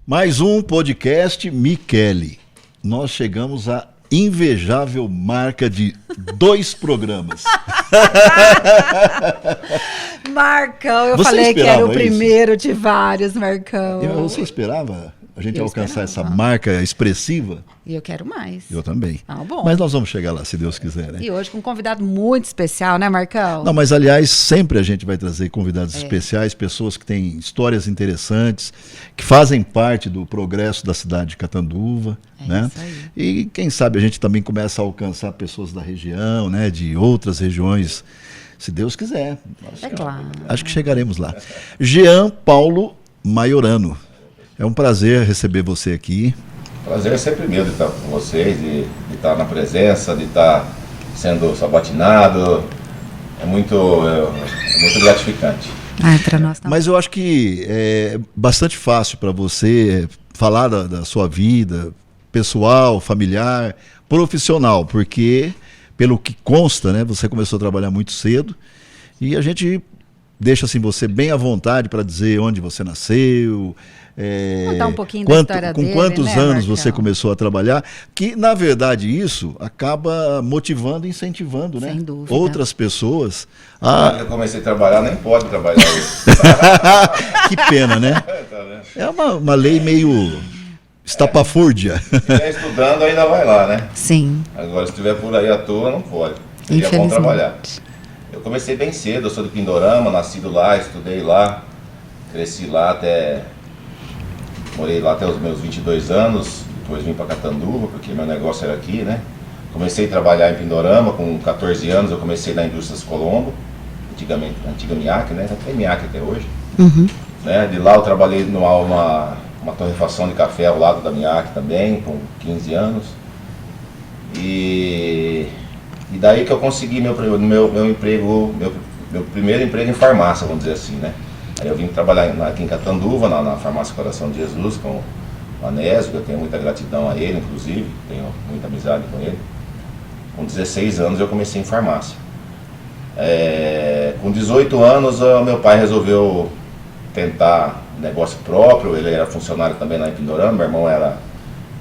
Mais um podcast Michele. Nós chegamos à invejável marca de 2 programas. Marcão, eu Você falei que era o esperava primeiro de vários, Marcão. Você esperava a gente Eu alcançar esperava. essa marca expressiva? E eu quero mais. Eu também. Ah, bom. Mas nós vamos chegar lá, se Deus quiser, né? E hoje com um convidado muito especial, né, Marcão? Não, mas aliás, sempre a gente vai trazer convidados especiais, pessoas que têm histórias interessantes, que fazem parte do progresso da cidade de Catanduva, né? Isso aí. E quem sabe a gente também começa a alcançar pessoas da região, né? De outras regiões, se Deus quiser. É claro. Acho que chegaremos lá. Jean Paulo Maiorano, é um prazer receber você aqui. Prazer é sempre meu de estar com vocês, de estar na presença, de estar sendo sabatinado. É muito gratificante. Ai, pra nós também. Mas eu acho que é bastante fácil para você falar da sua vida pessoal, familiar, profissional, porque, pelo que consta, né, você começou a trabalhar muito cedo e a gente deixa assim, você bem à vontade para dizer onde você nasceu. Contar um pouquinho da história com dele, quantos né, anos Marcão? você começou a trabalhar, que na verdade isso acaba motivando e incentivando, né? Sem dúvida. Outras pessoas Quando eu comecei a trabalhar, nem pode trabalhar hoje. Que pena, né? Tá vendo? É uma lei meio estapafúrdia. Se estiver estudando, ainda vai lá, né? Sim, Agora, se estiver por aí à toa, não pode. Seria bom trabalhar. Eu comecei bem cedo, eu sou de Pindorama, nascido lá, estudei lá, cresci lá até... Morei lá até os meus 22 anos, depois vim para Catanduva, porque meu negócio era aqui, né? Comecei a trabalhar em Pindorama, com 14 anos eu comecei na Indústrias Colombo, antiga MIAC, né? Tem MIAC até hoje. Né? De lá eu trabalhei numa torrefação de café ao lado da MIAC também, com 15 anos. E daí que eu consegui meu emprego, meu primeiro emprego em farmácia, vamos dizer assim, né? Aí eu vim trabalhar aqui em Catanduva, na farmácia Coração de Jesus, com o Anésio, que eu tenho muita gratidão a ele, inclusive, tenho muita amizade com ele. Com 16 anos eu comecei em farmácia. Com 18 anos, meu pai resolveu tentar negócio próprio, ele era funcionário também lá em Pindorama, meu irmão era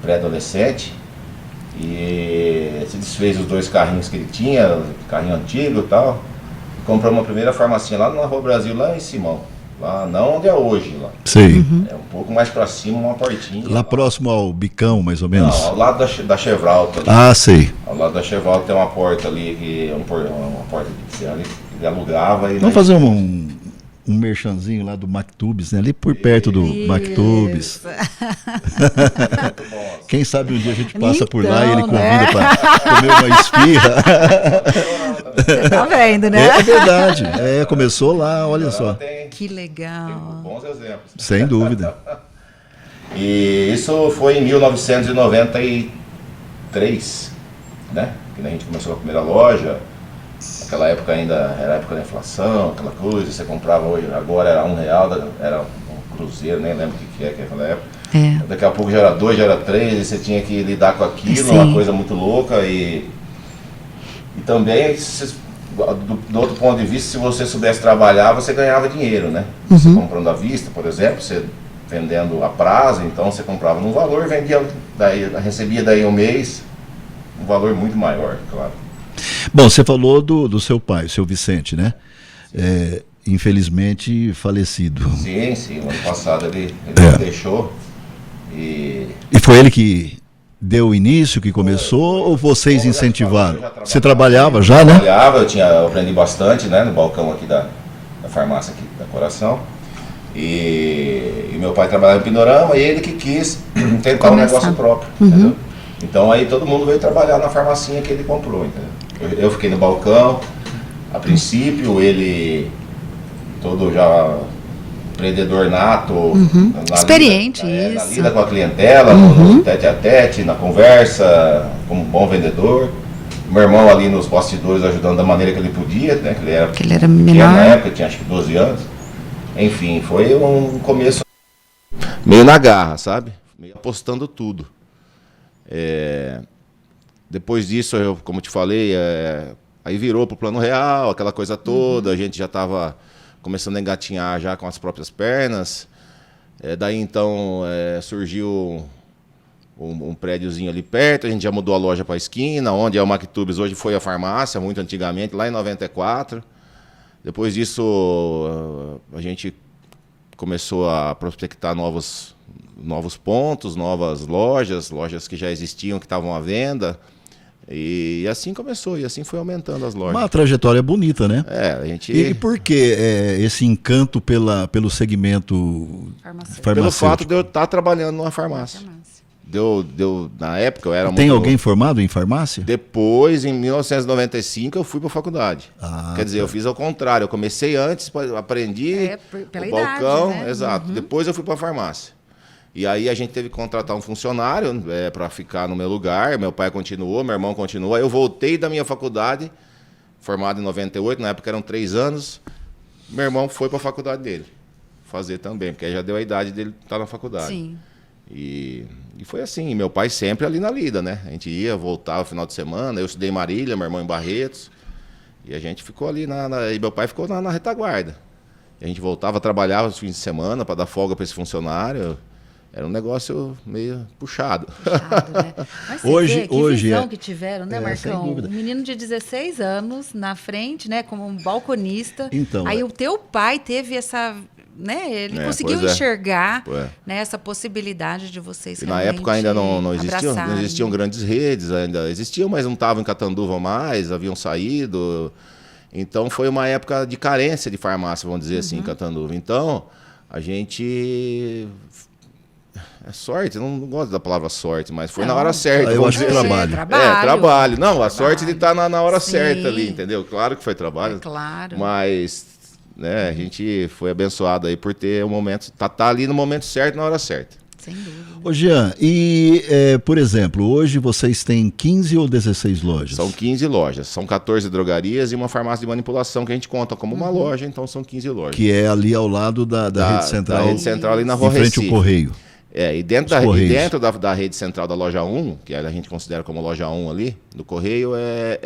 pré-adolescente, e se desfez os 2 carrinhos que ele tinha, carrinho antigo e tal, e comprou uma primeira farmacinha lá na Rua Brasil, lá em Simão. Lá, não onde é hoje, lá. Sei. É um pouco mais pra cima, uma portinha. Lá próximo ao Bicão, mais ou menos. Não, ao lado da Chevralta. Ah, sei. Ao lado da Chevralta tem uma porta ali, que é uma porta que você ali, ele alugava. E Vamos fazer um merchanzinho lá do Mactubes, né? Ali por perto do Mactubes. muito bom. Quem sabe um dia a gente passa por lá e Então, ele convida né? para comer uma esfirra. você tá vendo, né? É verdade. Começou lá, olha só. Tem Que legal. bons exemplos. Sem dúvida. E isso foi em 1993, né? Que a gente começou a primeira loja. Naquela época ainda era a época da inflação, aquela coisa, você comprava hoje, agora era R$1, era um cruzeiro, nem lembro o que é naquela época. Daqui a pouco já era 2, já era 3, e você tinha que lidar com aquilo, Sim. uma coisa muito louca. E também, do outro ponto de vista, se você soubesse trabalhar, você ganhava dinheiro, né? Você comprando à vista, por exemplo, você vendendo a prazo, então você comprava num valor, vendia, recebia daí um mês, um valor muito maior, claro. Bom, você falou do seu pai, o seu Vicente, né? Infelizmente falecido. Sim, o ano passado ele deixou. E foi ele que deu o início, que começou, ou vocês incentivaram? Você trabalhava já, né? Eu aprendi bastante, né, no balcão aqui da farmácia aqui da Coração. E meu pai trabalhava em Pindorama e ele que quis tentar um negócio próprio, entendeu? Então aí todo mundo veio trabalhar na farmacinha que ele comprou, entendeu? Eu fiquei no balcão, a princípio ele todo já empreendedor nato, Experiente, na isso. lida com a clientela, no tete a tete, na conversa, como um bom vendedor. Meu irmão ali nos bastidores ajudando da maneira que ele podia, né? Que ele era menor. Na época, tinha acho que 12 anos. Enfim, foi um começo meio na garra, sabe? Meio apostando tudo. Depois disso, como te falei, aí virou pro Plano Real, aquela coisa toda, a gente já estava começando a engatinhar já com as próprias pernas. Daí então surgiu um prédiozinho ali perto, a gente já mudou a loja para a esquina, onde é o Mactubes, hoje foi a farmácia, muito antigamente, lá em 94. Depois disso, a gente começou a prospectar novos pontos, novas lojas que já existiam, que estavam à venda. E assim começou, e assim foi aumentando as lojas. Uma trajetória bonita, né? A gente... E por que esse encanto pelo segmento farmacêutico? Pelo fato de eu estar trabalhando numa farmácia. Na época eu era muito... Tem alguém formado em farmácia? Depois, em 1995, eu fui para a faculdade. Quer dizer, eu fiz ao contrário. Eu comecei antes, aprendi pela o balcão. idade, né? Exato. Depois eu fui para a farmácia. E aí a gente teve que contratar um funcionário para ficar no meu lugar. Meu pai continuou, meu irmão continuou. Aí eu voltei da minha faculdade, formado em 98, na época eram 3 anos. Meu irmão foi para a faculdade dele fazer também, porque aí já deu a idade dele estar na faculdade. Sim. E foi assim, meu pai sempre ali na lida, né? A gente ia, voltava no final de semana, eu estudei em Marília, meu irmão em Barretos, e a gente ficou ali, e meu pai ficou na retaguarda. E a gente voltava, trabalhava os fins de semana para dar folga para esse funcionário. Era um negócio meio puxado. Né? Mas você que visão que tiveram, né, Marcão? Um menino de 16 anos na frente, né, como um balconista. Então, aí o teu pai teve essa... Né? Ele conseguiu enxergar né, essa possibilidade de vocês e na época ainda não existiam grandes redes, ainda existiam, mas não estavam em Catanduva mais, haviam saído. Então foi uma época de carência de farmácia, vamos dizer assim, em Catanduva. Então a gente... É sorte, eu não gosto da palavra sorte, mas foi na hora certa. Eu acho que trabalho. Trabalho. Não, a sorte de estar na hora certa ali, entendeu? Claro que foi trabalho. Claro. Mas... a gente foi abençoado aí por ter um momento, tá ali no momento certo, na hora certa. Sem dúvida. Ô Jean, por exemplo, hoje vocês têm 15 ou 16 lojas? São 15 lojas, são 14 drogarias e uma farmácia de manipulação que a gente conta como uma loja, então são 15 lojas. Que é ali ao lado da rede central. Da rede central ali na Rua Recife. Em frente ao Correio. E dentro da rede central da loja 1, que a gente considera como loja 1 ali, do Correio,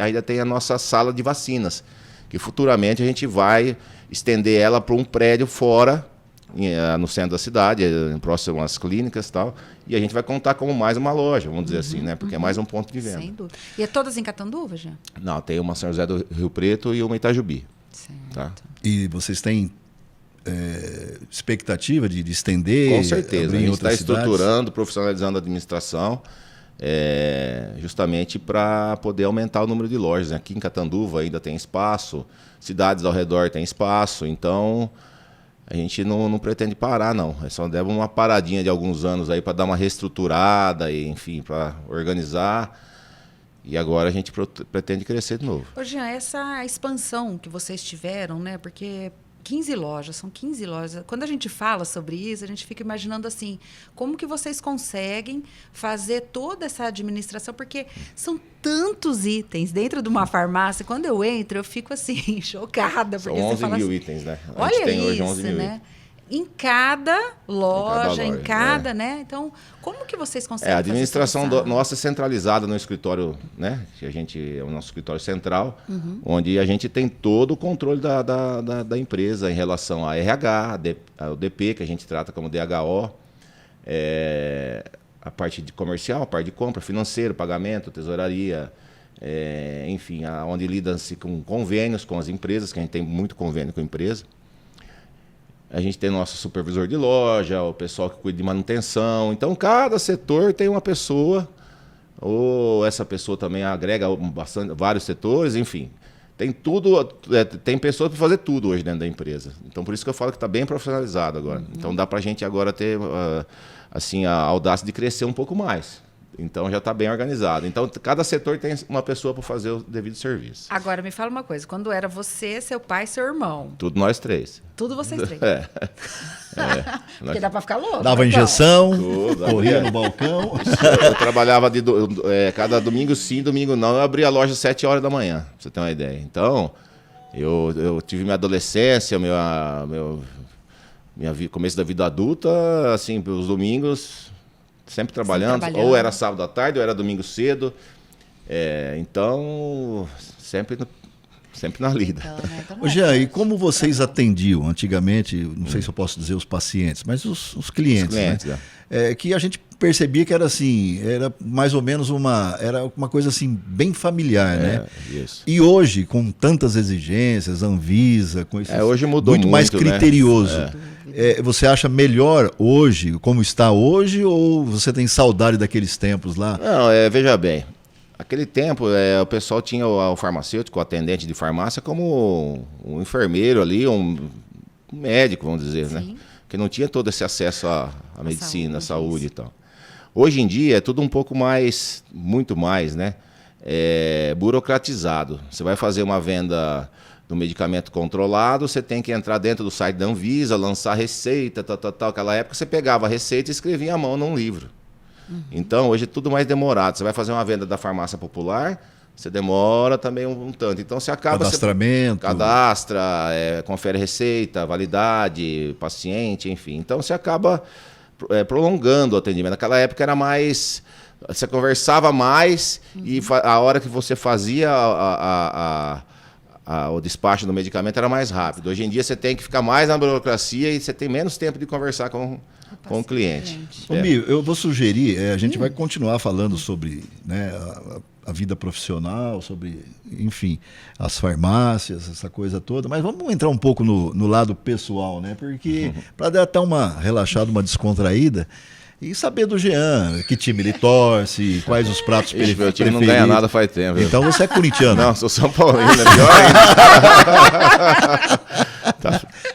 ainda tem a nossa sala de vacinas, que futuramente a gente vai estender ela para um prédio fora, no centro da cidade, próximo às clínicas e tal, e a gente vai contar como mais uma loja, vamos dizer assim, né? Porque é mais um ponto de venda. Sem dúvida. E é todas em Catanduva, já? Não, tem uma São José do Rio Preto e uma Itajubi. Certo. Tá? E vocês têm expectativa de estender? Com certeza. A gente está estruturando, profissionalizando a administração, justamente para poder aumentar o número de lojas. Aqui em Catanduva ainda tem espaço, cidades ao redor tem espaço, então a gente não pretende parar, não. É só deve uma paradinha de alguns anos aí para dar uma reestruturada, e, enfim, para organizar. E agora a gente pretende crescer de novo. Ô Jean, essa expansão que vocês tiveram, né? Porque 15 lojas, são 15 lojas. Quando a gente fala sobre isso, a gente fica imaginando assim, como que vocês conseguem fazer toda essa administração? Porque são tantos itens dentro de uma farmácia. Quando eu entro, eu fico assim, chocada. São porque 11 você fala mil assim, itens, né? Olha a gente tem isso, hoje 11 mil né? itens. Em cada loja, né? Então, como que vocês conseguem a administração fazer nossa é centralizada no escritório, né? Que é o nosso escritório central, onde a gente tem todo o controle da empresa em relação a RH, ao DP, que a gente trata como DHO, a parte de comercial, a parte de compra, financeiro, pagamento, tesouraria, enfim, onde lida-se com convênios com as empresas, que a gente tem muito convênio com a empresa. A gente tem nosso supervisor de loja, o pessoal que cuida de manutenção. Então, cada setor tem uma pessoa, ou essa pessoa também agrega vários setores, enfim. Tem tudo, tem pessoas para fazer tudo hoje dentro da empresa. Então, por isso que eu falo que está bem profissionalizado agora. Então, dá para a gente agora ter assim, a audácia de crescer um pouco mais. Então, já está bem organizado. Então, cada setor tem uma pessoa para fazer o devido serviço. Agora, me fala uma coisa. Quando era você, seu pai e seu irmão? Tudo nós três. Tudo vocês três? Porque dá para ficar louco. Dava injeção, corria no balcão. Eu trabalhava cada domingo sim, domingo não. Eu abria a loja às 7 horas da manhã, pra você ter uma ideia. Então, eu tive minha adolescência, começo da vida adulta, assim, os domingos... Sempre trabalhando, ou era sábado à tarde, ou era domingo cedo. Então, sempre sempre na lida. Então, né? Então não Ô, é Jean, e fácil. como vocês atendiam antigamente, não sei se eu posso dizer os pacientes, mas os clientes, Os clientes, né? Que a gente percebia que era assim, era mais ou menos era uma coisa assim, bem familiar, né? Isso. E hoje, com tantas exigências, Anvisa, com esse Hoje mudou muito, mais né? criterioso. Você acha melhor hoje, como está hoje, ou você tem saudade daqueles tempos lá? Não, veja bem, aquele tempo o pessoal tinha o farmacêutico, o atendente de farmácia, como um enfermeiro ali, um médico, vamos dizer, né? Sim. Que não tinha todo esse acesso à medicina, à saúde e isso. tal. Hoje em dia é tudo um pouco mais, muito mais, né? Burocratizado. Você vai fazer uma venda do medicamento controlado, você tem que entrar dentro do site da Anvisa, lançar receita, tal. Aquela época você pegava a receita e escrevia à mão num livro. Então, hoje é tudo mais demorado. Você vai fazer uma venda da farmácia popular, você demora também um tanto. Então, você acaba... Cadastramento. Cadastra, confere receita, validade, paciente, enfim. Então, você acaba prolongando o atendimento. Naquela época era mais... Você conversava mais e a hora que você fazia o despacho do medicamento era mais rápido. Hoje em dia você tem que ficar mais na burocracia e você tem menos tempo de conversar com o cliente. Ô, Mi, eu vou sugerir, a gente vai continuar falando sobre, né, a vida profissional, sobre, enfim, as farmácias, essa coisa toda, mas vamos entrar um pouco no lado pessoal, né? Porque para dar até uma relaxada, uma descontraída, e saber do Jean, que time ele torce, quais os pratos preferidos. Meu time não ganha nada faz tempo. Viu? Então você é corintiano. Não, sou São Paulino, é pior ainda.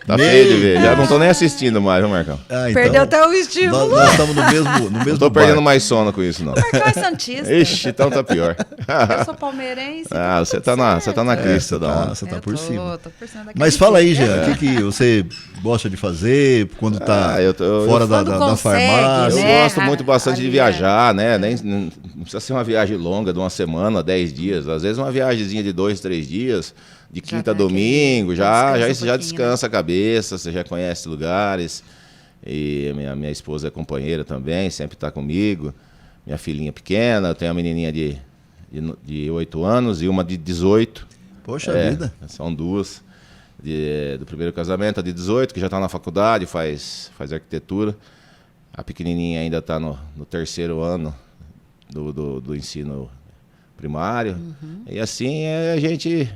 Tá feio de ver. Já não tô nem assistindo mais, viu, Marcão? Então, Perdeu até o estímulo. Nós estamos no mesmo Não tô perdendo barco. mais sono com isso, não. Marcão é santista. Ixi, então tá pior. Eu sou palmeirense. Você tá na crista da onda. Você tá por cima. Tô por cima daquele Mas fala aí, time. Jean, o que você gosta de fazer quando tá eu fora Quando da consegue, farmácia? Eu né? gosto muito bastante de Ali, viajar, né? Não precisa ser uma viagem longa de uma semana, 10 dias. Às vezes uma viagemzinha de 2, 3 dias, de Já quinta a dá aquele domingo, descanso um já pouquinho, descansa a cabeça, você já conhece lugares. E minha esposa é companheira também, sempre está comigo. Minha filhinha pequena, eu tenho uma menininha de 8 anos e uma de 18. Poxa vida. São duas. Do primeiro casamento, a de 18, que já está na faculdade, faz arquitetura. A pequenininha ainda está no terceiro ano do ensino primário. E assim a gente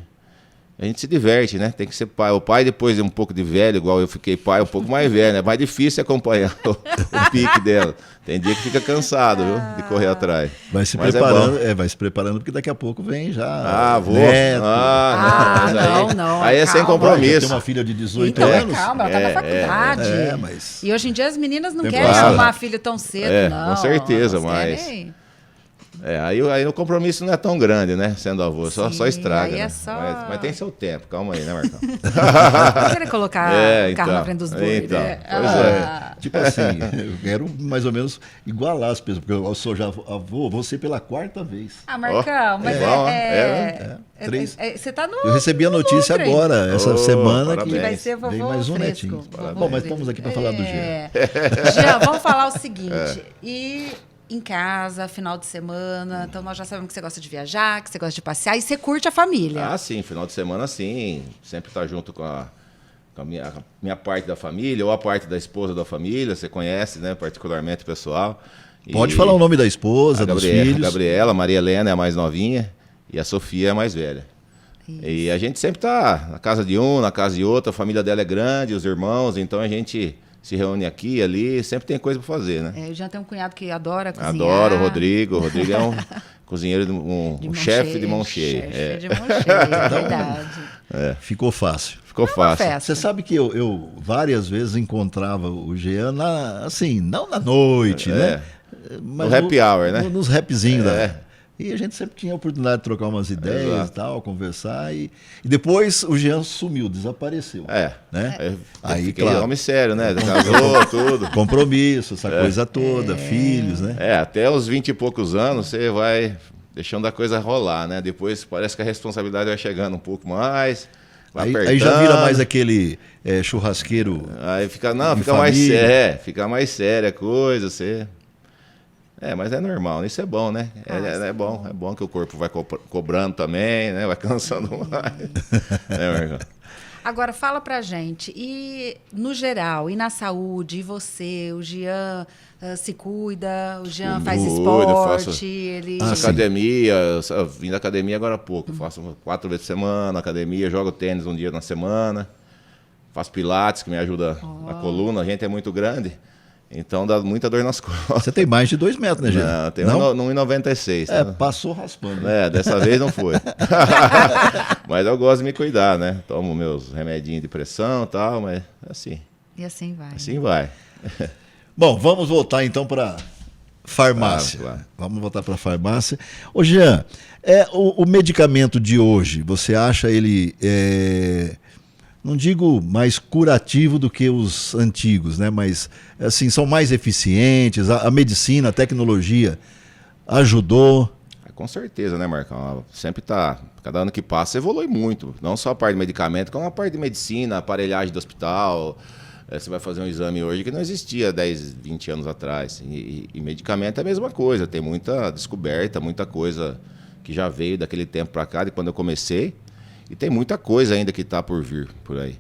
se diverte, né? Tem que ser pai. O pai, depois de um pouco de velho, igual eu fiquei pai, um pouco mais velho, né? É mais difícil acompanhar o pique dela. Tem dia que fica cansado, viu? De correr atrás. Vai se Mas preparando, é bom. vai se preparando, porque daqui a pouco vem já. Vou. Neto. Mas não. Aí é sem Calma. compromisso. Tem uma filha de 18 Então, anos. calma, ela tá na faculdade. Mas... E hoje em dia as meninas não Tem querem claro. arrumar filho tão cedo, não. Com certeza, Elas mas... querem- Aí o compromisso não é tão grande, né? Sendo avô, só Sim, estraga. aí é né? só- Mas tem seu tempo, calma aí, né, Marcão? Não querem colocar o carro na frente dos bois, então, né? pois Tipo assim, eu quero mais ou menos igualar as pessoas, porque eu sou já avô, vou ser pela 4ª vez. Marcão, mas bom, três. você tá no... Eu recebi a notícia lucro, hein? agora, essa semana, parabéns. que Que vai ser vovô vem mais um fresco. netinho. Vovô Bom, mas fresco. estamos aqui para falar do Jean. Jean, vamos falar o seguinte. E em casa, final de semana, então nós já sabemos que você gosta de viajar, que você gosta de passear e você curte a família. Ah, sim, final de semana sim. Sempre tá junto com a minha parte da família, ou a parte da esposa da família, você conhece, né? Particularmente o pessoal. Pode falar o nome da esposa, dos A filhos. Gabriela, a Maria Helena é a mais novinha e a Sofia é a mais velha. E a gente sempre tá na casa de um, na casa de outro, a família dela é grande, os irmãos, então a gente se reúne aqui e ali, sempre tem coisa para fazer, né? Eu já tenho um cunhado que adora cozinhar. Adoro o Rodrigo. O Rodrigo é um cozinheiro, um chefe de mão cheia. Chefe de mão cheia, é verdade. Ficou fácil. Ficou fácil. Festa. Você sabe que eu várias vezes encontrava o Jean, assim, não na noite, né? Mas No happy hour, né? Nos rapzinhos. E a gente sempre tinha a oportunidade de trocar umas ideias Exato. e tal, conversar. E depois o Jean sumiu, desapareceu. Né? Aí, Aí, claro. homem sério, né? Casou, tudo. Compromisso, essa coisa toda, filhos, né? Até os 20 e poucos anos você vai deixando a coisa rolar, né? Depois parece que a responsabilidade vai chegando um pouco mais, vai apertando. Aí já vira mais aquele churrasqueiro. Aí fica de mais família. fica mais séria a coisa, você... Mas é normal, isso é bom, né? É bom que o corpo vai cobrando também, né? Vai cansando mais. Marcão? Agora, fala pra gente, e no geral, e na saúde, e você, o Jean se cuida, o Jean faz esporte, faço ele... academia, eu vim da academia agora há pouco, faço 4 vezes por semana, academia, jogo tênis um dia na semana, faço pilates, que me ajuda na coluna, a gente é muito grande, então dá muita dor nas costas. Você tem mais de 2 metros, né, Jean? Não, tem 1,96. Passou raspando. Né? Dessa vez não foi. Mas eu gosto de me cuidar, né? Tomo meus remedinhos de pressão e tal, mas assim. E assim vai. Assim vai. Bom, vamos voltar então para farmácia. Claro. Vamos voltar para a farmácia. Ô Jean, o medicamento de hoje, você acha ele, não digo mais curativo do que os antigos, né? Mas assim, são mais eficientes, a medicina, a tecnologia ajudou? Com certeza, né, Marcão? Sempre cada ano que passa evolui muito. Não só a parte de medicamento, como a parte de medicina, aparelhagem do hospital. Você vai fazer um exame hoje que não existia 10, 20 anos atrás. E medicamento é a mesma coisa. Tem muita descoberta, muita coisa que já veio daquele tempo para cá, de quando eu comecei. E tem muita coisa ainda que está por vir por aí.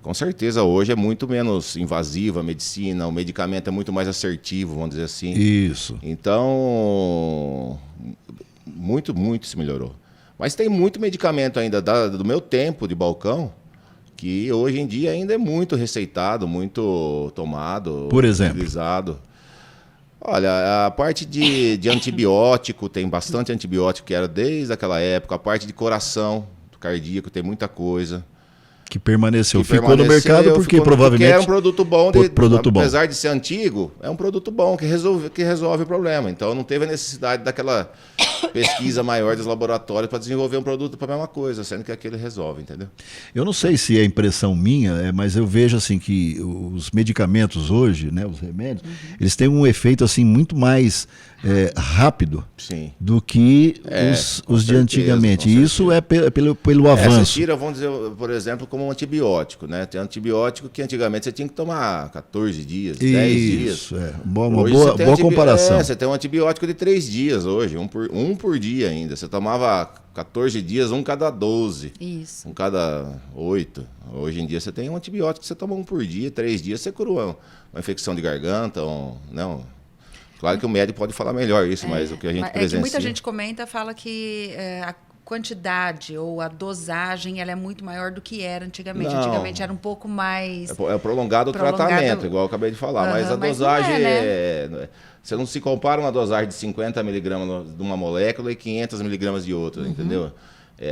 Com certeza hoje é muito menos invasiva a medicina, o medicamento é muito mais assertivo, vamos dizer assim. Isso. Então, muito se melhorou. Mas tem muito medicamento ainda do meu tempo de balcão, que hoje em dia ainda é muito receitado, muito tomado. Por exemplo? Utilizado. Olha, a parte de antibiótico, tem bastante antibiótico que era desde aquela época. A parte de coração, cardíaco, tem muita coisa. Que permaneceu. Ficou no mercado porque provavelmente... Porque era um produto bom. Apesar bom. de ser antigo, é um produto bom que resolve o problema. Então não teve a necessidade daquela pesquisa maior dos laboratórios para desenvolver um produto para a mesma coisa, sendo que aquele resolve, entendeu? Eu não sei se é impressão minha, mas eu vejo assim que os medicamentos hoje, né, os remédios, eles têm um efeito assim muito mais rápido. Sim. Do que os de antigamente. E isso é pelo avanço. Você tira, vamos dizer, por exemplo, como um antibiótico, né? Tem antibiótico que antigamente você tinha que tomar 14 dias, 10 dias. Isso, uma boa comparação. Você tem um antibiótico de 3 dias hoje, um por dia ainda. Você tomava 14 dias, um cada 12. Isso. Um cada 8. Hoje em dia você tem um antibiótico que você toma um por dia, 3 dias, você cura uma infecção de garganta, Claro que o médico pode falar melhor isso, mas o que a gente presencia... que muita gente comenta, fala que a quantidade ou a dosagem ela é muito maior do que era antigamente. Não. Antigamente era um pouco mais... É prolongado o tratamento, igual eu acabei de falar. Mas a dosagem Você não se compara uma dosagem de 50 miligramas de uma molécula e 500 miligramas de outra, entendeu?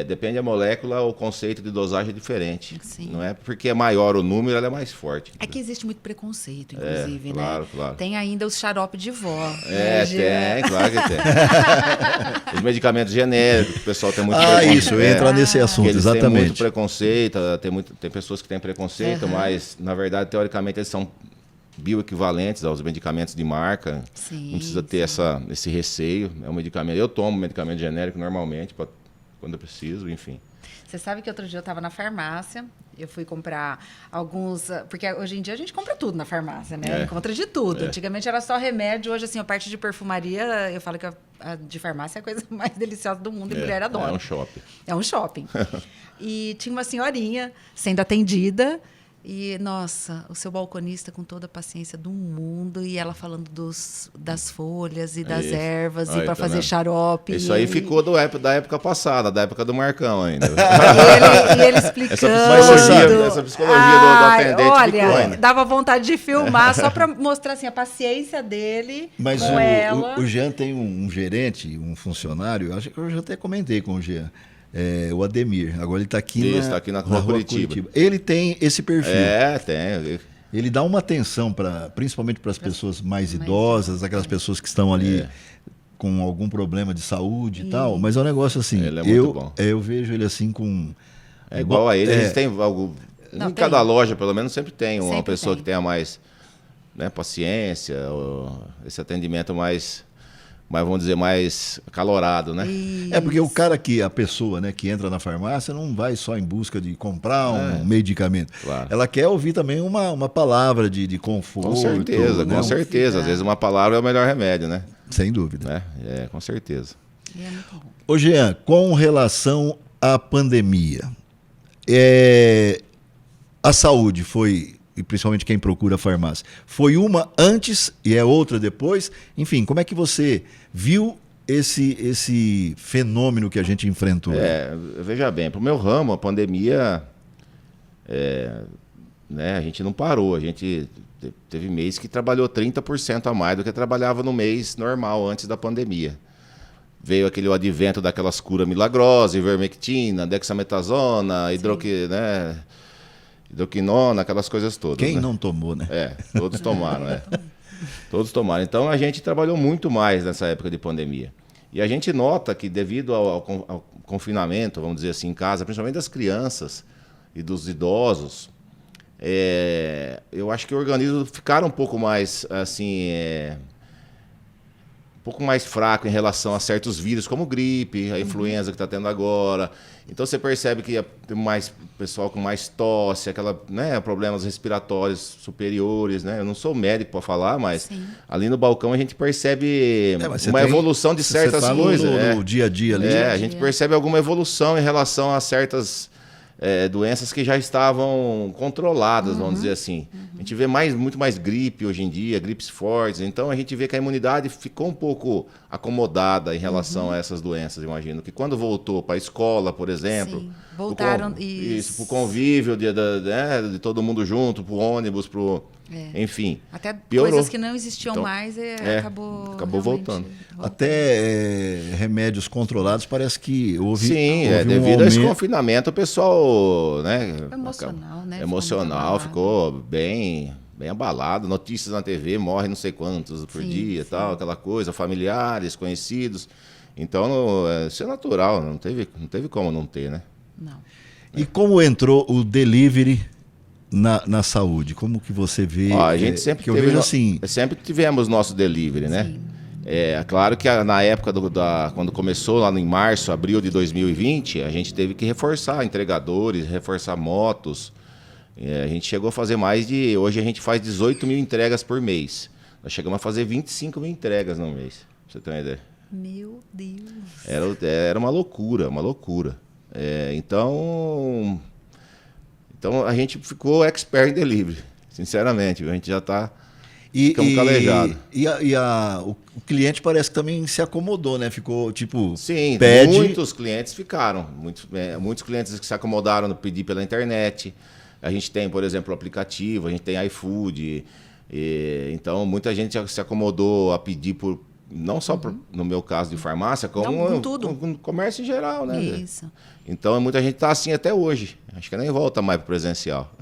Depende da molécula, o conceito de dosagem é diferente. Sim. Não é porque é maior o número, ela é mais forte. É que existe muito preconceito, inclusive, claro, né? Claro. Tem ainda os xarope de vó. Tem, claro que tem. Os medicamentos genéricos, o pessoal tem muito preconceito. Isso, entra nesse assunto, eles exatamente. Tem muito preconceito, tem pessoas que têm preconceito, mas, na verdade, teoricamente, eles são bioequivalentes aos medicamentos de marca. Sim, não precisa ter esse receio. É um medicamento. Eu tomo medicamento genérico normalmente, quando eu preciso, enfim. Você sabe que outro dia eu estava na farmácia, eu fui comprar alguns... Porque hoje em dia a gente compra tudo na farmácia, né? Encontra de tudo. Antigamente era só remédio, hoje, assim, a parte de perfumaria, eu falo que a de farmácia é a coisa mais deliciosa do mundo e mulher adora. É um shopping. É um shopping. E tinha uma senhorinha sendo atendida... E, nossa, o seu balconista com toda a paciência do mundo e ela falando das folhas e das ervas e para fazer xarope. Isso aí ficou da época passada, da época do Marcão ainda. e ele explicando. Essa psicologia do atendente ficou ainda. Dava vontade de filmar só para mostrar assim, a paciência dele com ela. O Jean tem um gerente, um funcionário, acho que eu já até comentei com o Jean. O Ademir, agora ele está aqui, na rua Curitiba. Ele tem esse perfil. Tem. Ele dá uma atenção, principalmente para as pessoas mais idosas, aquelas pessoas que estão ali com algum problema de saúde e tal. Mas é um negócio assim, ele é muito bom. Eu vejo ele assim com... igual a ele, eles têm algo... Em cada loja, pelo menos, sempre tem uma pessoa que tenha mais paciência, esse atendimento mais, vamos dizer, mais acalorado, né? Isso. Porque a pessoa, né, que entra na farmácia não vai só em busca de comprar um medicamento. Claro. Ela quer ouvir também uma palavra de conforto. Com certeza, né? com certeza. Às vezes uma palavra é o melhor remédio, né? Sem dúvida. né? Com certeza. E é muito bom. Ô Jean, com relação à pandemia, a saúde foi, e principalmente quem procura farmácia, foi uma antes e é outra depois? Enfim, como é que você viu esse fenômeno que a gente enfrentou? Veja bem, para o meu ramo, a pandemia, né, a gente não parou. A gente teve mês que trabalhou 30% a mais do que trabalhava no mês normal antes da pandemia. Veio aquele advento daquelas curas milagrosas, ivermectina, dexametasona, hidroquinona, aquelas coisas todas. Quem né? não tomou, né? Todos tomaram, Todos tomaram. Então a gente trabalhou muito mais nessa época de pandemia. E a gente nota que devido ao confinamento, vamos dizer assim, em casa, principalmente das crianças e dos idosos, eu acho que o organismo ficaram um pouco mais assim... um pouco mais fraco em relação a certos vírus, como gripe, a influenza que está tendo agora. Então você percebe que tem mais pessoal com mais tosse, problemas respiratórios superiores, né? Eu não sou médico para falar, mas ali no balcão a gente percebe uma evolução de certas coisas. No dia a dia ali. A gente percebe alguma evolução em relação a certas doenças que já estavam controladas, vamos dizer assim. A gente vê muito mais gripe hoje em dia, gripes fortes. Então a gente vê que a imunidade ficou um pouco acomodada em relação a essas doenças, imagino. Que quando voltou para a escola, por exemplo, Sim, voltaram para o convívio de todo mundo junto, para o ônibus, enfim. Até piorou. Coisas que não existiam Então, mais acabou voltando. Até remédios controlados, parece que houve. Sim, houve devido a esse confinamento, o pessoal, emocional, ficou bem abalado. Notícias na TV, morre não sei quantos por dia, tal, aquela coisa, familiares, conhecidos. Então, isso é natural, não teve como não ter, né? Não. E como entrou o delivery na saúde? Como que você vê? A gente sempre que eu vejo assim. Sempre tivemos nosso delivery, né? Sim. Claro que na época quando começou lá em março, abril de 2020, a gente teve que reforçar entregadores, reforçar motos. A gente chegou a fazer hoje a gente faz 18 mil entregas por mês. Nós chegamos a fazer 25 mil entregas no mês, pra você ter uma ideia. Meu Deus. Era uma loucura, uma loucura. Então a gente ficou expert em delivery, sinceramente. A gente já está... Ficamos calejados. O cliente parece que também se acomodou, né? Ficou tipo. Sim, muitos clientes ficaram. Muitos clientes que se acomodaram no pedir pela internet. A gente tem, por exemplo, o aplicativo, a gente tem iFood. Então, muita gente já se acomodou a pedir não só no meu caso de farmácia, como com comércio em geral, né? Isso. Então, muita gente está assim até hoje. Acho que nem volta mais para o presencial.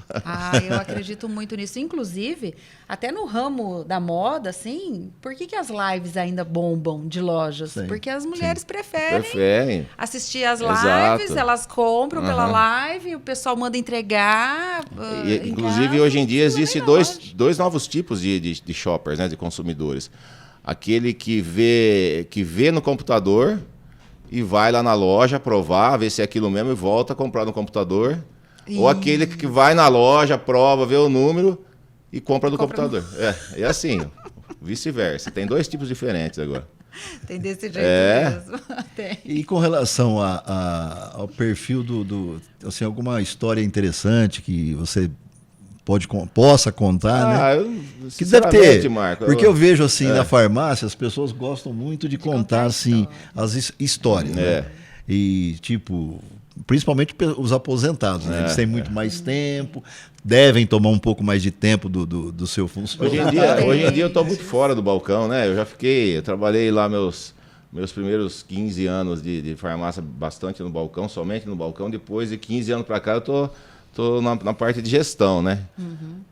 Eu acredito muito nisso. Inclusive, até no ramo da moda, assim, por que as lives ainda bombam de lojas? Sim. Porque as mulheres preferem assistir as lives, Exato. Elas compram pela live, o pessoal manda entregar. Inclusive, casa, hoje em dia, existem dois novos tipos de shoppers, né, de consumidores. Aquele que vê no computador e vai lá na loja provar, ver se é aquilo mesmo e volta a comprar no computador. Ou aquele que vai na loja, prova, vê o número e compra no computador. É assim, vice-versa. Tem dois tipos diferentes agora. Tem desse jeito mesmo. Tem. E com relação ao perfil assim, alguma história interessante que você possa contar, né? Que deve ter, Marco, porque eu vejo assim na farmácia, as pessoas gostam muito de contar assim as histórias, né? E tipo, principalmente os aposentados, né? Eles têm muito mais tempo, devem tomar um pouco mais de tempo do seu funcionário. Hoje em dia eu estou muito fora do balcão, né? Eu trabalhei lá meus primeiros 15 anos de farmácia bastante no balcão, somente no balcão. Depois de 15 anos para cá eu tô na parte de gestão, né?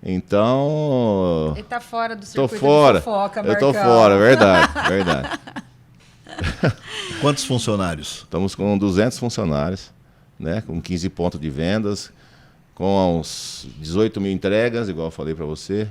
Então... Ele tá fora do circuito de fofoca, Eu Marcão. tô fora, verdade. Quantos funcionários? Estamos com 200 funcionários, né? Com 15 pontos de vendas, com uns 18 mil entregas, igual eu falei para você.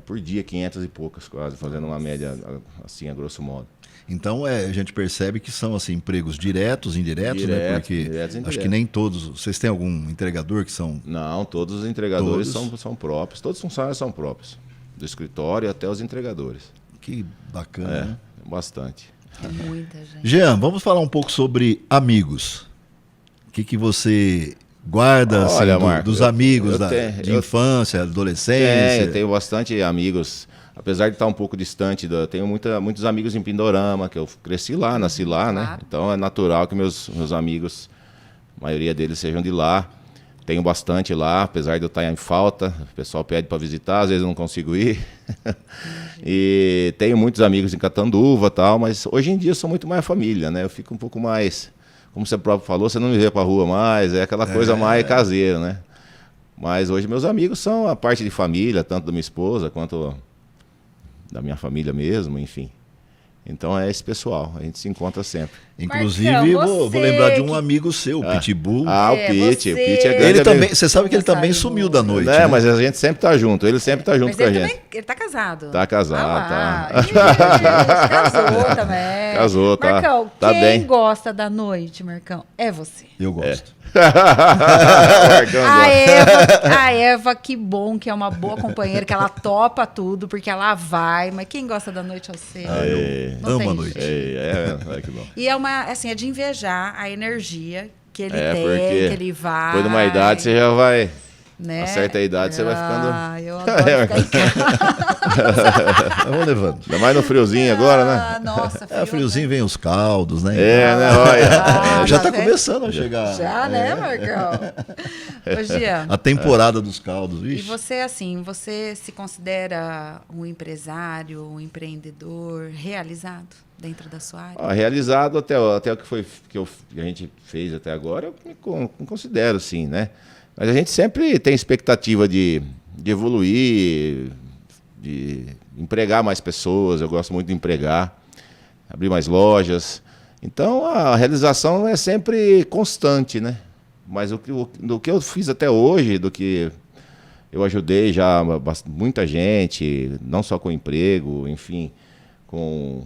Por dia, 500 e poucas quase, fazendo uma média assim, a grosso modo. Então a gente percebe que são assim, empregos diretos, indiretos, né? Porque diretos, acho que nem todos. Vocês têm algum entregador que são. Não, todos os entregadores são próprios, todos os funcionários são próprios, do escritório até os entregadores. Que bacana, né? Bastante. É muita gente. Jean, vamos falar um pouco sobre amigos. O que você guarda assim, Olha, Marco, dos amigos de eu infância, adolescência? eu tenho bastante amigos, apesar de estar um pouco distante, eu tenho muitos amigos em Pindorama, que eu cresci lá, nasci lá, né? Claro. Então é natural que meus amigos, a maioria deles sejam de lá. Tenho bastante lá, apesar de eu estar em falta, o pessoal pede para visitar, às vezes eu não consigo ir. E tenho muitos amigos em Catanduva e tal, mas hoje em dia eu sou muito mais família, né? Eu fico um pouco mais, como você próprio falou, você não me vê para rua mais, é aquela coisa mais caseira, né? Mas hoje meus amigos são a parte de família, tanto da minha esposa quanto da minha família mesmo, enfim. Então é esse pessoal, a gente se encontra sempre. Inclusive, Marcão, vou lembrar de um amigo seu, o Pitbull. O Pete é grande Ele amigo. também, você sabe que ele Não também saiu. sumiu da noite, É, né? mas a gente sempre tá junto, ele sempre tá junto Mas com a ele gente. também, ele tá casado. Tá casado, Ah, tá. Ih, casou também. Casou, tá. Marcão, Tá quem bem. gosta da noite, Marcão, é você. Eu gosto. A Eva, que bom, que é uma boa companheira, que ela topa tudo, porque ela vai. Mas quem gosta da noite é você. Não amo tem a noite. É, que bom. E é uma, assim, é de invejar a energia que ele tem, porque que ele vai. depois de uma idade você já vai... né? a certa idade você vai ficando... Ah, eu adoro ficar em casa. Vamos levando. Ainda mais no friozinho agora, né? Ah, nossa, frio, É, friozinho vem os caldos, né? Né, olha. Já tá tá vendo? começando a chegar Já, né, Marcão? Ô, Gia, a temporada dos caldos. e Ixi. você, assim, você se considera um empresário, um empreendedor realizado dentro da sua área? Realizado até o que a gente fez até agora, eu me considero, sim, né? Mas a gente sempre tem expectativa de evoluir, de empregar mais pessoas. Eu gosto muito de empregar, abrir mais lojas. Então, a realização é sempre constante, né? Mas do que eu fiz até hoje, do que eu ajudei já muita gente, não só com emprego, enfim, com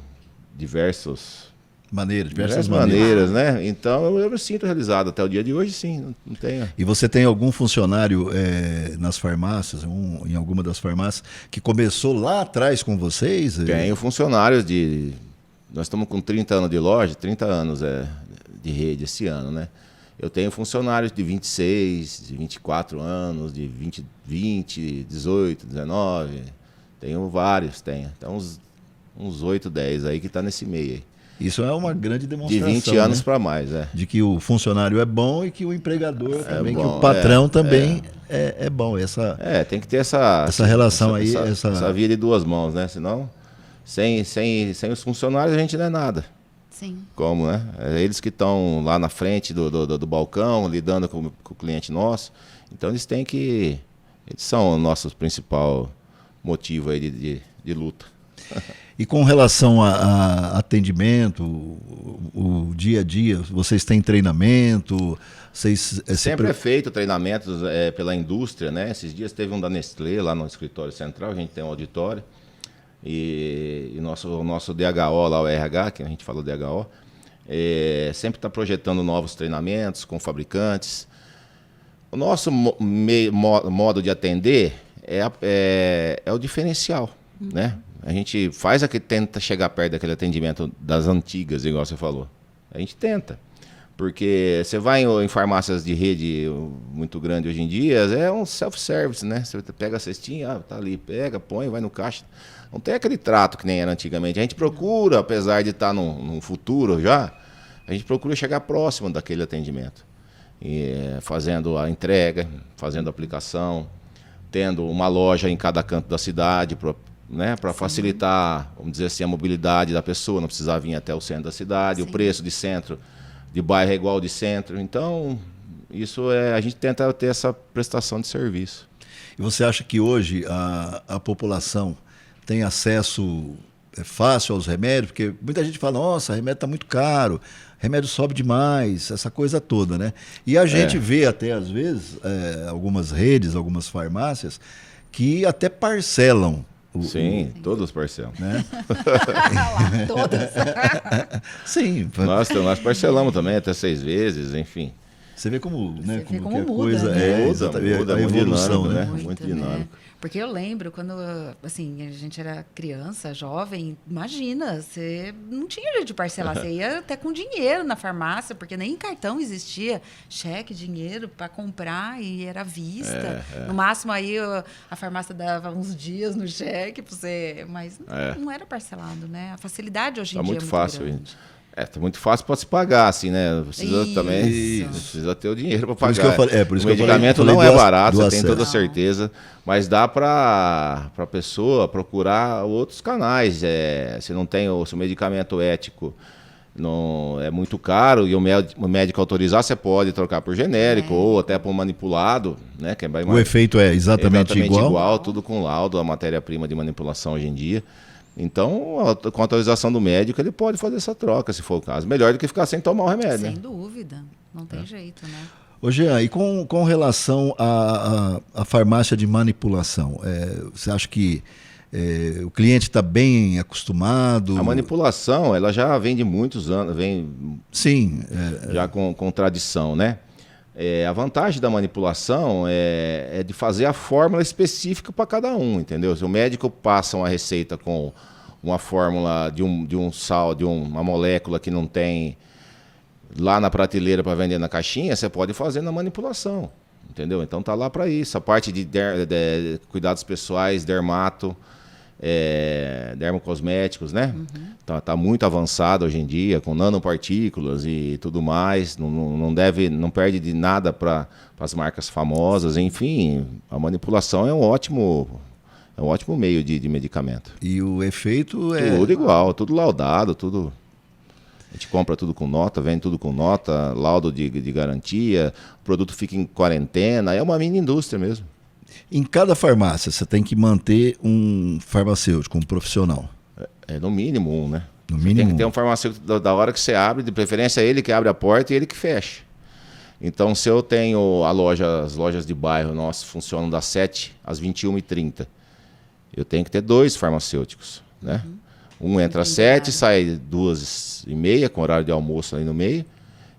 diversas Diversas maneiras, né? Então eu me sinto realizado até o dia de hoje, sim, não tenho. E você tem algum funcionário nas farmácias, em alguma das farmácias, que começou lá atrás com vocês? Tenho funcionários nós estamos com 30 anos de loja, 30 anos de rede esse ano, né? Eu tenho funcionários de 26, de 24 anos, de 20, 18, 19. Tenho vários, tenho. Então uns 8, 10 aí que está nesse meio aí. Isso é uma grande De demonstração. 20 anos né? para mais, De que o funcionário é bom e que o empregador também, bom, que o patrão também é bom. tem que ter essa relação aí, essa via de duas mãos, né? Senão, sem os funcionários a gente não é nada. Sim. Como, né? É eles que estão lá na frente do balcão, lidando com o cliente nosso. Então eles são o nosso principal motivo aí de luta. E com relação a atendimento, o dia a dia, vocês têm treinamento? Sempre é feito treinamentos pela indústria, né? Esses dias teve um da Nestlé lá no escritório central, a gente tem um auditório. E o nosso DHO lá, o RH, que a gente fala DHO, sempre está projetando novos treinamentos com fabricantes. O nosso modo de atender é o diferencial, né? A gente tenta chegar perto daquele atendimento das antigas, igual você falou. A gente tenta. Porque você vai em farmácias de rede muito grande hoje em dia, é um self-service, né? Você pega a cestinha, tá ali, pega, põe, vai no caixa. Não tem aquele trato que nem era antigamente. A gente procura, apesar de estar num futuro já, a gente procura chegar próximo daquele atendimento. Fazendo a entrega, fazendo a aplicação, tendo uma loja em cada canto da cidade, para facilitar, vamos dizer assim, a mobilidade da pessoa, não precisar vir até o centro da cidade. Sim. O preço de bairro é igual ao de centro. Então, a gente tenta ter essa prestação de serviço. E você acha que hoje a população tem acesso fácil aos remédios? Porque muita gente fala, nossa, remédio está muito caro, remédio sobe demais, essa coisa toda, né? E a gente vê até, às vezes, algumas redes, algumas farmácias, que até parcelam. Sim, todos parcelam. Né? Todos. Sim. Nós parcelamos também até 6 vezes, enfim. Você vê como, né, Você vê como que a muda, coisa né? é exatamente a muito evolução, dinâmico, né? né? Muito dinâmico. Porque eu lembro quando, assim, a gente era criança, jovem, imagina, você não tinha jeito de parcelar, você ia até com dinheiro na farmácia, porque nem cartão existia, cheque, dinheiro para comprar e era à vista. No máximo aí a farmácia dava uns dias no cheque para você, mas não era parcelado, né? A facilidade hoje em Tá dia muito é muito fácil, grande. gente. Tá muito fácil para se pagar, assim, né? Precisa Isso. também precisa ter o dinheiro para Por isso pagar. que eu falei- por isso o que eu medicamento falei não do é ac- barato, do você tem toda acesso. certeza, mas dá para a pessoa procurar outros canais. Se não tem se o medicamento ético não é muito caro e o médico autorizar, você pode trocar por genérico ou até por manipulado, né? Que é bem O efeito é exatamente igual. tudo com laudo, a matéria-prima de manipulação hoje em dia. Então, com a autorização do médico, ele pode fazer essa troca, se for o caso. Melhor do que ficar sem tomar o remédio, Sem né? dúvida, não tem jeito, né? Ô Jean, e com relação à farmácia de manipulação, você acha que o cliente está bem acostumado? A manipulação, ela já vem de muitos anos, vem Sim. já com tradição, né? A vantagem da manipulação é de fazer a fórmula específica para cada um, entendeu? Se o médico passa uma receita com uma fórmula de um sal, de uma molécula que não tem lá na prateleira para vender na caixinha, você pode fazer na manipulação, entendeu? Então tá lá para isso. A parte de cuidados pessoais, dermato, dermocosméticos, né? Tá muito avançado hoje em dia, com nanopartículas e tudo mais. Não perde de nada para as marcas famosas. Enfim, a manipulação é um ótimo meio de medicamento. E o efeito é... Tudo igual, tudo laudado, tudo... A gente compra tudo com nota, vende tudo com nota, laudo de garantia, o produto fica em quarentena, é uma mini indústria mesmo. Em cada farmácia, você tem que manter um farmacêutico, um profissional. No mínimo um, né? No Você mínimo tem que ter um farmacêutico da hora que você abre, de preferência ele que abre a porta e ele que fecha. Então, se eu tenho as lojas de bairro nossas funcionam das 7 às 21h30, eu tenho que ter 2 farmacêuticos, né? Um entra às 7, sai 2h30, com horário de almoço ali no meio,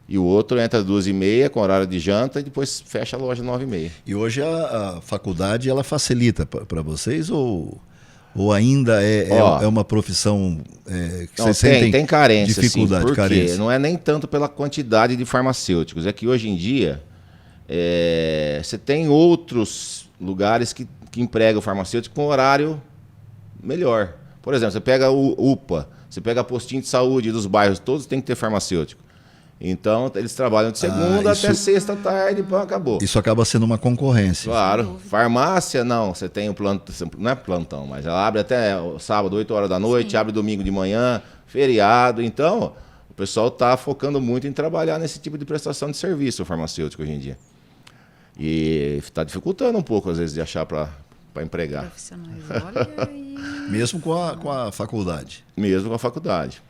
e o outro entra às 2h30, com horário de janta, e depois fecha a loja às 9h30. E hoje a faculdade, ela facilita para vocês ou ainda é uma profissão que vocês sentem tem carência, dificuldade, sim, porque carência? não é nem tanto pela quantidade de farmacêuticos, é que hoje em dia você tem outros lugares que empregam o farmacêutico com horário melhor. Por exemplo, você pega o UPA, você pega postinho de saúde dos bairros, todos tem que ter farmacêutico. Então, eles trabalham de segunda até sexta tarde, pô, acabou. Isso acaba sendo uma concorrência. Claro. Farmácia, não. Você tem o plantão, não é plantão, mas ela abre até sábado, 8 horas da noite, abre domingo de manhã, feriado. Então, o pessoal está focando muito em trabalhar nesse tipo de prestação de serviço farmacêutico hoje em dia. E está dificultando um pouco, às vezes, de achar para empregar. Profissionais, olha aí. Mesmo com a faculdade. Mesmo com a faculdade.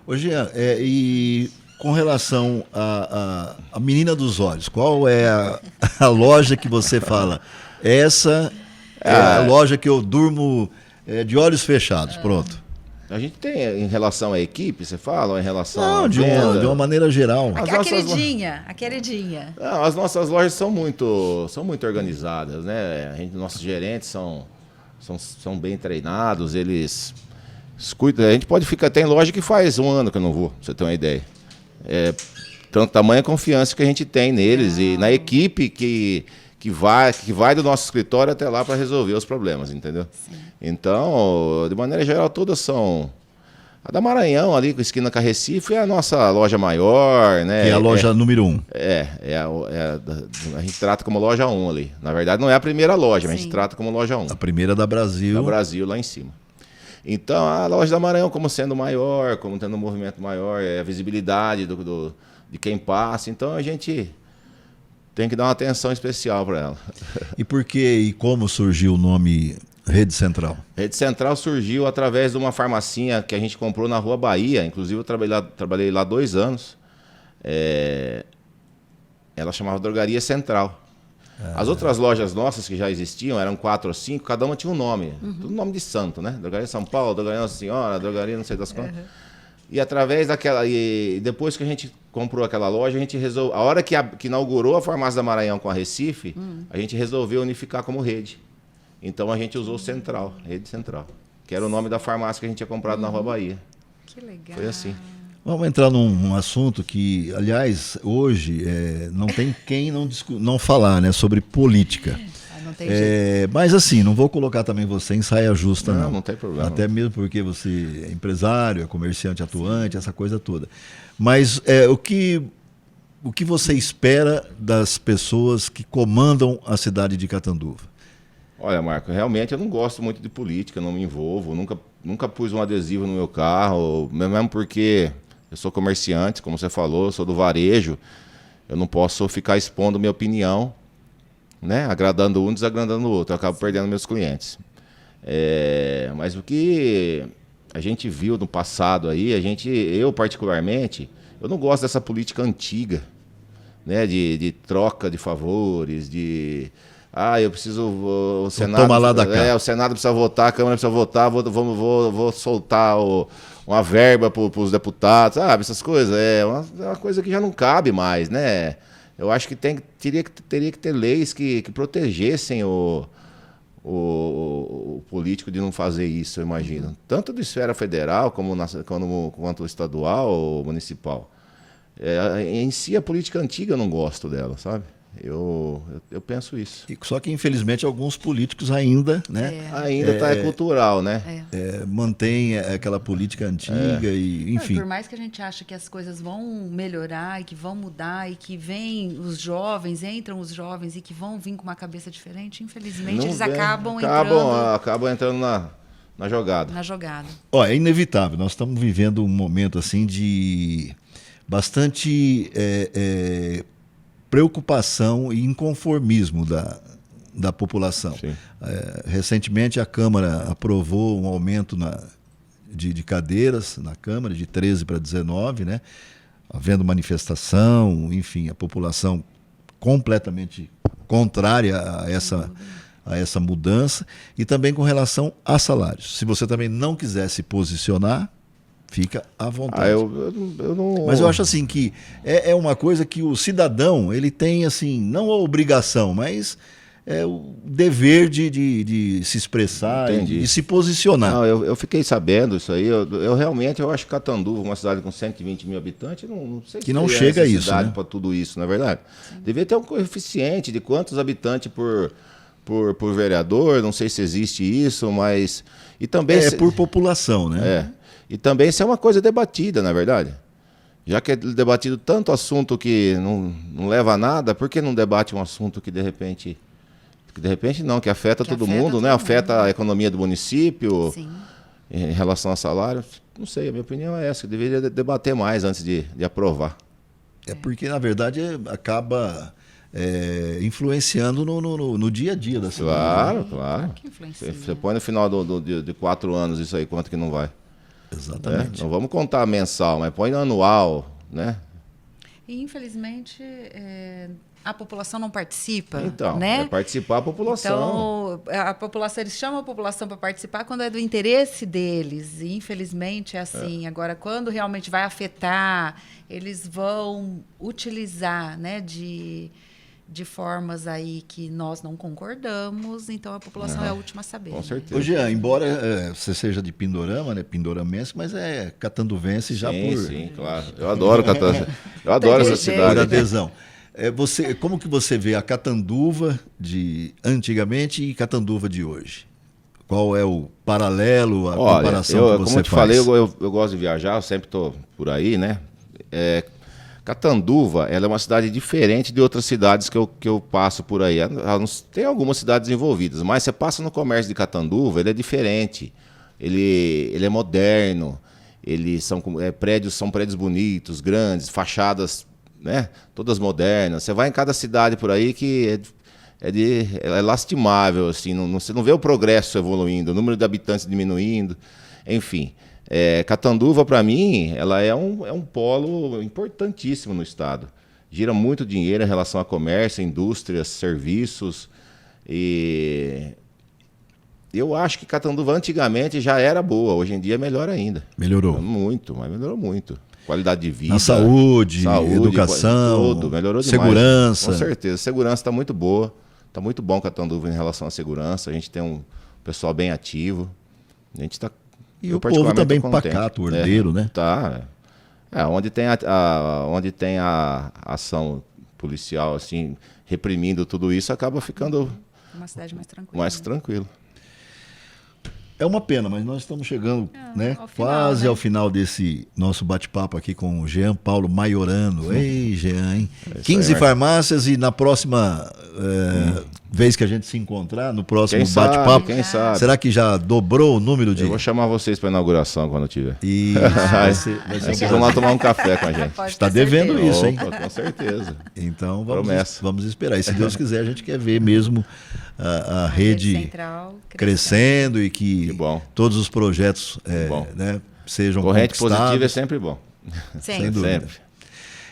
Ô Jean, e com relação à menina dos olhos, qual é a loja que você fala? Essa é a loja que eu durmo de olhos fechados, pronto. A gente tem, em relação à equipe, você fala, ou em relação Não, à de venda? uma maneira geral. A queridinha. Não, as nossas lojas são muito organizadas, né? Nossos gerentes são bem treinados, eles cuidam. A gente pode ficar, tem loja que faz 1 ano que eu não vou, pra você ter uma ideia. Tanto tamanha confiança que a gente tem neles e na equipe que vai do nosso escritório até lá para resolver os problemas, entendeu? Sim. Então, de maneira geral, todas são... A da Maranhão, ali, com esquina com a Recife, é a nossa loja maior, né? Que é a loja número 1. A gente trata como loja 1 ali. Na verdade, não é a primeira loja, mas a gente trata como loja 1. A primeira da Brasil. Da Brasil, lá em cima. Então, a loja da Maranhão, como sendo maior, como tendo um movimento maior, a visibilidade de quem passa. Então, a gente tem que dar uma atenção especial para ela. E por que e como surgiu o nome Rede Central? Rede Central surgiu através de uma farmacinha que a gente comprou na Rua Bahia. Inclusive, eu trabalhei lá 2 anos. Ela chamava Drogaria Central. As outras lojas nossas que já existiam, eram 4 ou 5, cada uma tinha um nome. Tudo nome de santo, né? Drogaria São Paulo, Drogaria Nossa Senhora, Drogaria não sei das quantas. E através daquela. E depois que a gente comprou aquela loja, a gente resolveu. A hora que inaugurou a farmácia da Maranhão com a Recife, a gente resolveu unificar como rede. Então a gente usou o Central, Rede Central, que era o nome da farmácia que a gente tinha comprado na Rua Bahia. Que legal. Foi assim. Vamos entrar num assunto que, aliás, hoje não tem quem não falar, né, sobre política. Não tem jeito. Mas assim, não vou colocar também você em saia justa, não. Não tem problema. Até mesmo porque você é empresário, é comerciante atuante, essa coisa toda. Mas o que você espera das pessoas que comandam a cidade de Catanduva? Olha, Marco, realmente eu não gosto muito de política, não me envolvo, nunca pus um adesivo no meu carro, mesmo porque eu sou comerciante, como você falou, sou do varejo, eu não posso ficar expondo minha opinião, né? Agradando um, desagradando o outro, eu acabo perdendo meus clientes. Mas o que a gente viu no passado aí, eu particularmente, eu não gosto dessa política antiga, né? De troca de favores, eu preciso. O Senado. Toma lá da cá. O Senado precisa votar, a Câmara precisa votar, vou soltar uma verba para os deputados, sabe? Essas coisas. É uma coisa que já não cabe mais, né? Eu acho que teria que ter leis que protegessem o político de não fazer isso, eu imagino. Tanto de esfera federal quanto estadual ou municipal. Em si, a política antiga eu não gosto dela, sabe? Eu penso isso. Só que, infelizmente, alguns políticos ainda, né? Ainda é cultural, né? Mantém aquela política antiga e, enfim. Por mais que a gente ache que as coisas vão melhorar e que vão mudar e que entram os jovens e que vão vir com uma cabeça diferente, infelizmente eles acabam entrando na jogada. Na jogada. É inevitável. Nós estamos vivendo um momento assim de bastante preocupação e inconformismo da população. Recentemente a Câmara aprovou um aumento de cadeiras na Câmara, de 13 para 19, né? Havendo manifestação, enfim, a população completamente contrária a essa mudança, e também com relação a salários. Se você também não quiser se posicionar, fica à vontade. Eu não... Mas eu acho assim que é uma coisa que o cidadão, ele tem assim, não a obrigação, mas o dever de se expressar e de se posicionar. Não, eu fiquei sabendo isso aí. Eu realmente acho que Catanduva, uma cidade com 120 mil habitantes, não sei se que não chega a isso, né? Para tudo isso, na é verdade. Devia ter um coeficiente de quantos habitantes por vereador, não sei se existe isso, mas... E também por população, né? E também isso é uma coisa debatida, na verdade. Já que é debatido tanto assunto que não leva a nada, por que não debate um assunto que de repente não, que afeta todo mundo, né? Afeta a economia do município. Sim. Em relação a salário? Não sei, a minha opinião é essa, que deveria debater mais antes de aprovar. Porque, na verdade, acaba influenciando no dia a dia da cidade. Claro. Que influencia. Você põe no final de 4 anos isso aí, quanto que não vai? Exatamente. Não vamos contar mensal, mas põe no anual, né? E, infelizmente, a população não participa. Então, né? Participar a população. Então, a população, eles chamam a população para participar quando é do interesse deles. E, infelizmente, é assim. Agora, quando realmente vai afetar, eles vão utilizar, né, de formas aí que nós não concordamos, então a população é a última a saber. Com certeza. Ô, Jean, embora você seja de Pindorama, né, pindoramense, mas é catanduvense já por... Sim, claro. Eu adoro Catanduva. Eu adoro essa cidade. Por adesão. Como que você vê a Catanduva de antigamente e Catanduva de hoje? Qual é o paralelo, a comparação que você faz? Como eu te falei, eu gosto de viajar, eu sempre estou por aí, né? Catanduva, ela é uma cidade diferente de outras cidades que eu passo por aí. Tem algumas cidades envolvidas, mas você passa no comércio de Catanduva, ele é diferente. Ele é moderno, são prédios bonitos, grandes, né, todas modernas. Você vai em cada cidade por aí que é lastimável, assim, você não vê o progresso evoluindo, o número de habitantes diminuindo, enfim. Catanduva, para mim, ela é um polo importantíssimo no estado. Gira muito dinheiro em relação a comércio, indústrias, serviços. E Eu acho que Catanduva antigamente já era boa, hoje em dia é melhor ainda. Melhorou. Muito, mas melhorou muito. Qualidade de vida. Na saúde, educação, tudo, melhorou demais. segurança. Com certeza, a segurança está muito boa. Está muito bom Catanduva em relação à segurança. A gente tem um pessoal bem ativo. A gente está. E o povo também pacato, ordeiro, né? Tá. Onde tem a ação policial, assim, reprimindo tudo isso, acaba ficando Uma cidade mais tranquila. mais tranquilo. É uma pena, mas nós estamos chegando, né, ao final, quase né? ao final desse nosso bate-papo aqui com o Jean Paulo Maiorano. Ei, Jean, hein? 15 farmácias e na próxima vez que a gente se encontrar, no próximo bate-papo, Quem sabe? será que já dobrou o número de... Eu vou chamar vocês para inauguração quando tiver. E Aí vai vocês vão lá tomar um café com a gente. Pode Está ter devendo certeza. isso, hein? Opa, com certeza. Então Promessa. vamos esperar. E se Deus quiser, a gente quer ver mesmo a rede central crescendo e que Que bom. todos os projetos bom. né, sejam Corrente conquistados. positiva é sempre bom. Sem dúvida. Sempre.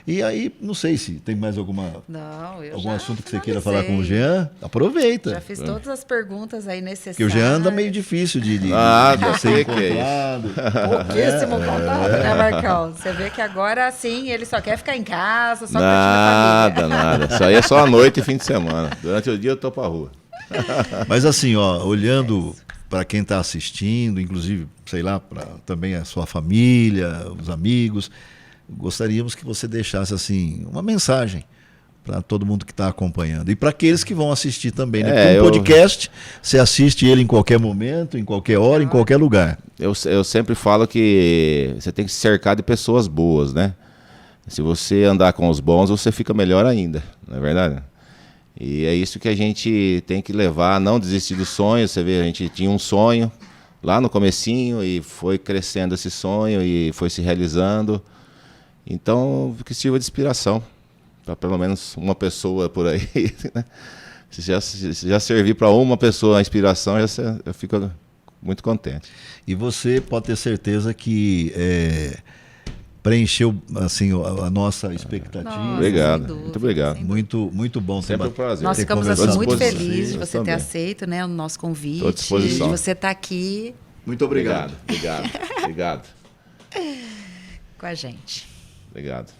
E aí, não sei se tem mais algum Não, assunto que você queira finalizei. falar com o Jean. Aproveita. Já fiz todas as perguntas aí necessárias. Porque o Jean anda meio difícil de Nada, ser que é isso? encontrado. Pouquíssimo contato, né, Marcão? Você vê que agora, sim, ele só quer ficar em casa, só curtindo a Nada, família. nada. Isso aí é só à noite e fim de semana. Durante o dia eu tô pra rua. Mas assim, ó, olhando para quem está assistindo, inclusive, sei lá, para também a sua família, os amigos, gostaríamos que você deixasse assim uma mensagem para todo mundo que está acompanhando e para aqueles que vão assistir também, né? Porque um podcast, você assiste ele em qualquer momento, em qualquer hora, em qualquer lugar. Eu sempre falo que você tem que se cercar de pessoas boas, né? Se você andar com os bons, você fica melhor ainda, não é verdade? E é isso que a gente tem que levar, não desistir do sonho. Você vê, a gente tinha um sonho lá no comecinho e foi crescendo esse sonho e foi se realizando. Então, que sirva de inspiração para pelo menos uma pessoa por aí, né? Se já servir para uma pessoa a inspiração, eu fico muito contente. E você pode ter certeza que preencheu assim a nossa expectativa. Nossa, Obrigado, sem dúvida, muito obrigado. sem dúvida. Muito bom ter Sempre um prazer. Nós ter ficamos conversado assim, muito com você. felizes de Eu você ter também. aceito, né, o nosso convite, Tô à disposição. de você estar aqui Muito obrigado. Obrigado. com a gente. Obrigado.